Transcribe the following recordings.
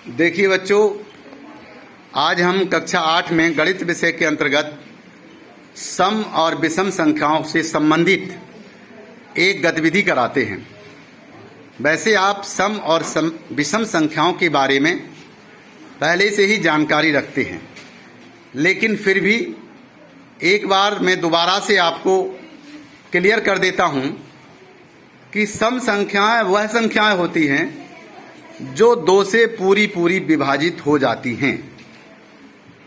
देखिए बच्चों, आज हम कक्षा 8 में गणित विषय के अंतर्गत सम और विषम संख्याओं से संबंधित एक गतिविधि कराते हैं। वैसे आप सम और विषम संख्याओं के बारे में पहले से ही जानकारी रखते हैं, लेकिन फिर भी एक बार मैं दोबारा से आपको क्लियर कर देता हूं कि सम संख्याएं वह संख्याएं होती हैं जो 2 से पूरी विभाजित हो जाती हैं,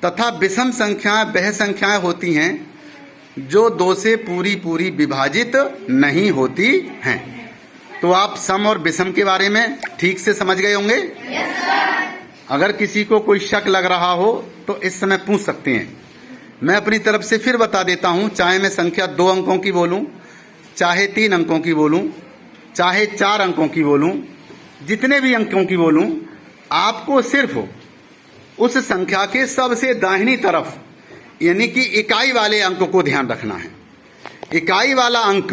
तथा विषम संख्याएं वह संख्याएं होती हैं जो 2 से पूरी विभाजित नहीं होती हैं। तो आप सम और विषम के बारे में ठीक से समझ गए होंगे। अगर किसी को कोई शक लग रहा हो तो इस समय पूछ सकते हैं। मैं अपनी तरफ से फिर बता देता हूं, चाहे मैं संख्या 2 अंकों की बोलूं, चाहे 3 अंकों की बोलूं, चाहे 4 अंकों की बोलूं, जितने भी अंकों की बोलूं, आपको सिर्फ उस संख्या के सबसे दाहिनी तरफ यानी कि इकाई वाले अंक को ध्यान रखना है। इकाई वाला अंक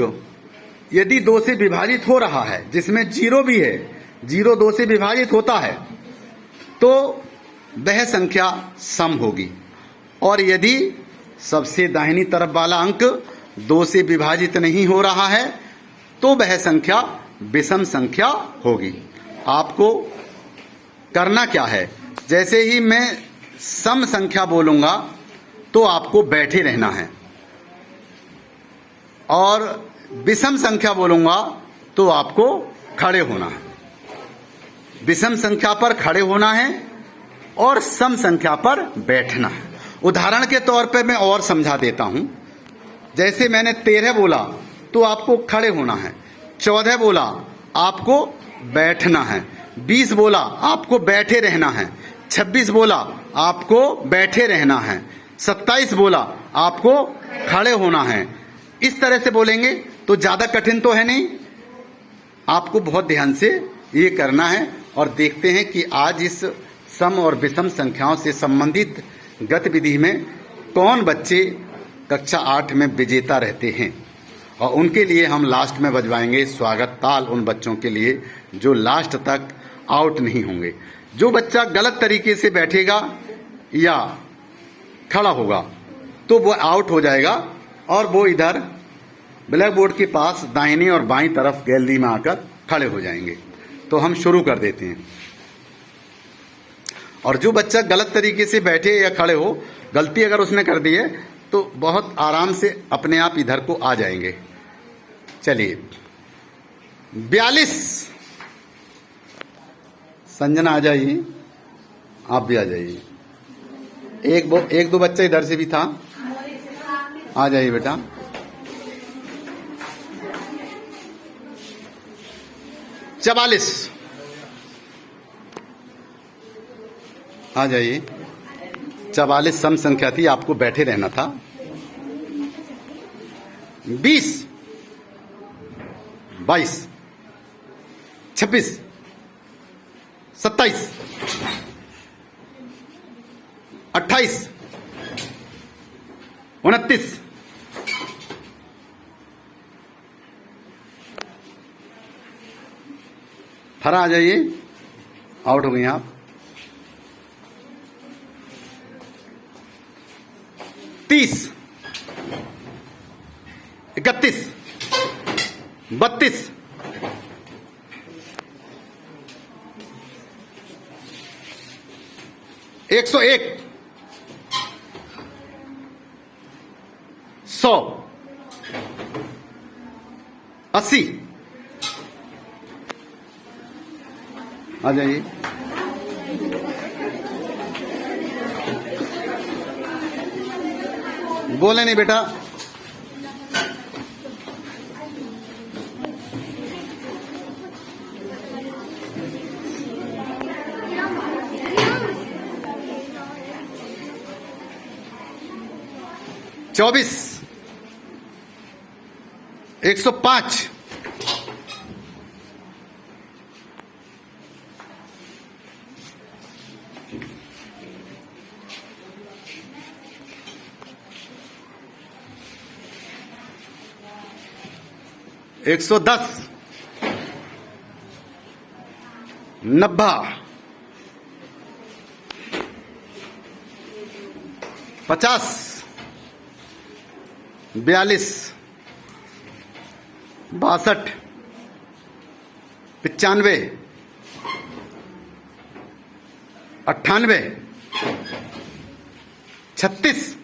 यदि 2 से विभाजित हो रहा है, जिसमें 0 भी है, 0 2 से विभाजित होता है, तो वह संख्या सम होगी। और यदि सबसे दाहिनी तरफ वाला अंक 2 से विभाजित नहीं हो रहा है तो वह संख्या विषम संख्या होगी। आपको करना क्या है, जैसे ही मैं सम संख्या बोलूंगा तो आपको बैठे रहना है, और विषम संख्या बोलूंगा तो आपको खड़े होना है। विषम संख्या पर खड़े होना है और सम संख्या पर बैठना है। उदाहरण के तौर पर मैं और समझा देता हूं। जैसे मैंने 13 बोला तो आपको खड़े होना है, 14 बोला आपको बैठना है, 20 बोला आपको बैठे रहना है, 26 बोला आपको बैठे रहना है, 27 बोला आपको खड़े होना है। इस तरह से बोलेंगे तो ज्यादा कठिन तो है नहीं। आपको बहुत ध्यान से ये करना है। और देखते हैं कि आज इस सम और विषम संख्याओं से संबंधित गतिविधि में कौन बच्चे कक्षा 8 में विजेता रहते हैं। और उनके लिए हम लास्ट में बजवाएंगे स्वागत ताल, उन बच्चों के लिए जो लास्ट तक आउट नहीं होंगे। जो बच्चा गलत तरीके से बैठेगा या खड़ा होगा तो वो आउट हो जाएगा, और वो इधर ब्लैक बोर्ड के पास दाहिनी और बाईं तरफ गैलरी में आकर खड़े हो जाएंगे। तो हम शुरू कर देते हैं। और जो बच्चा गलत तरीके से बैठे या खड़े हो, गलती अगर उसने कर दी है तो बहुत आराम से अपने आप इधर को आ जाएंगे। चलिए 42। संजना आ जाइए, आप भी आ जाइए। एक दो बच्चा इधर से भी था, आ जाइए बेटा। 44 आ जाइए। 44 सम संख्या थी, आपको बैठे रहना था। 20 22 26 27 28 29 फरा आ जाइए, आउट हो गई आप। 30 31 32 101 100 80 आ जाइए। बोले नहीं बेटा। 24 105 110 90 50, 42, 62, 95, 98, 36,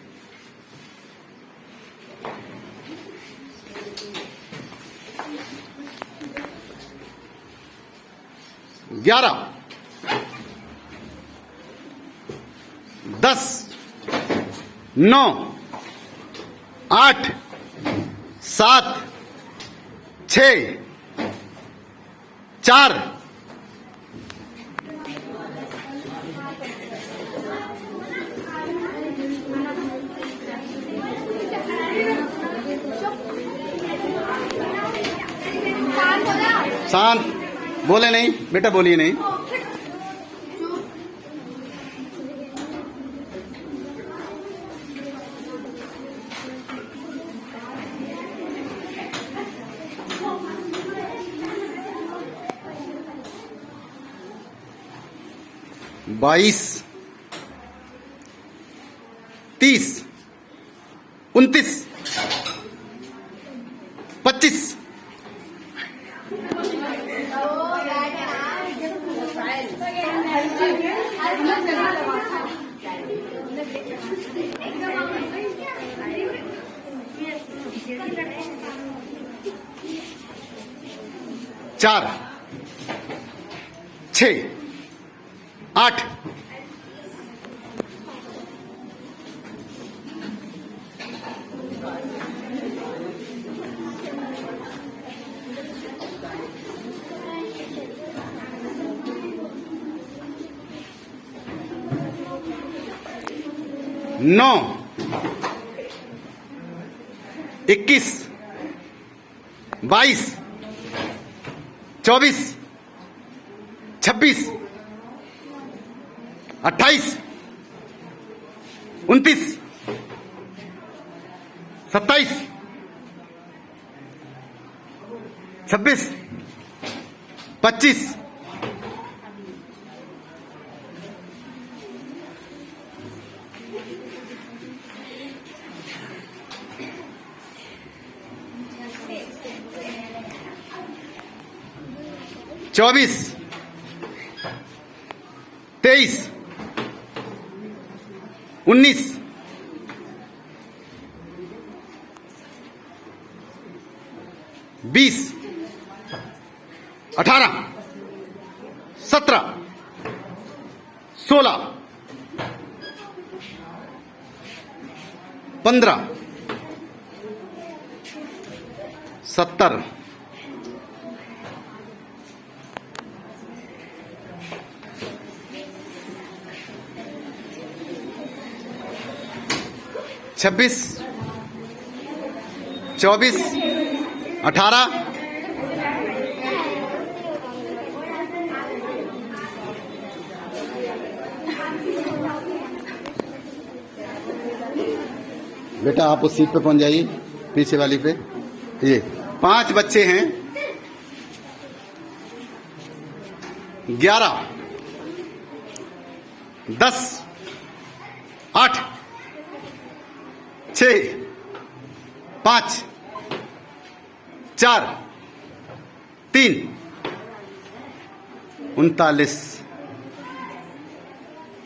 11, 10, 9, 8, 7, 6, 4, शांत, बोले नहीं बेटा, बोलिए नहीं। बाईस, 30, 29, 25, 4, 6, 8, 9, 21, 22, 24, 26, 28, 29, 27, 26, 25, 24, 23, 19, 20, 18, 17, 16, 15, 70, 26, 24, 18, बेटा आप उस सीट पे पहुंच जाइए, पीछे वाली पे। ये 5 बच्चे हैं। 11, 10, 8, 6, 5, 4, 3, 39,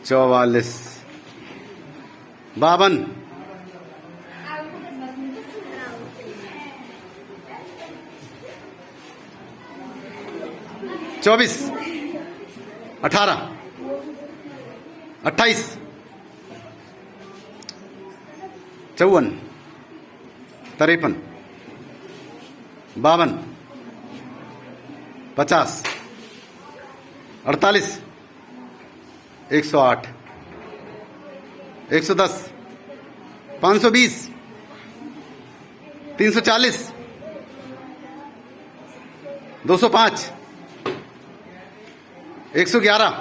44, 52, 24, 18, 28, 54, 53, 52, 50, 48, 108, 110, 520, 340, 205, 111,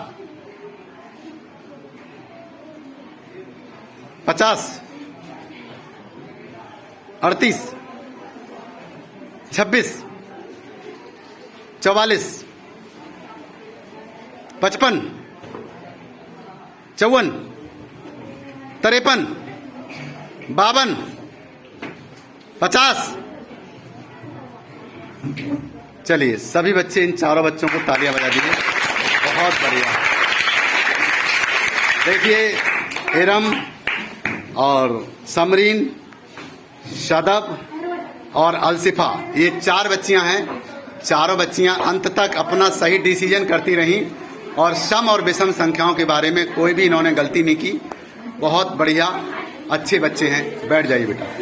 50, 38, 26, 44, 55, 54, 53, 52, 50। चलिए सभी बच्चे, इन चारों बच्चों को तालियां बजा दीजिए। बहुत बढ़िया। देखिए इरम और समरीन, शदब और अलसिफा, ये 4 बच्चियां हैं। चारों बच्चियां अंत तक अपना सही डिसीजन करती रहीं और सम और विषम संख्याओं के बारे में कोई भी इन्होंने गलती नहीं की। बहुत बढ़िया, अच्छे बच्चे हैं। बैठ जाइए बेटा।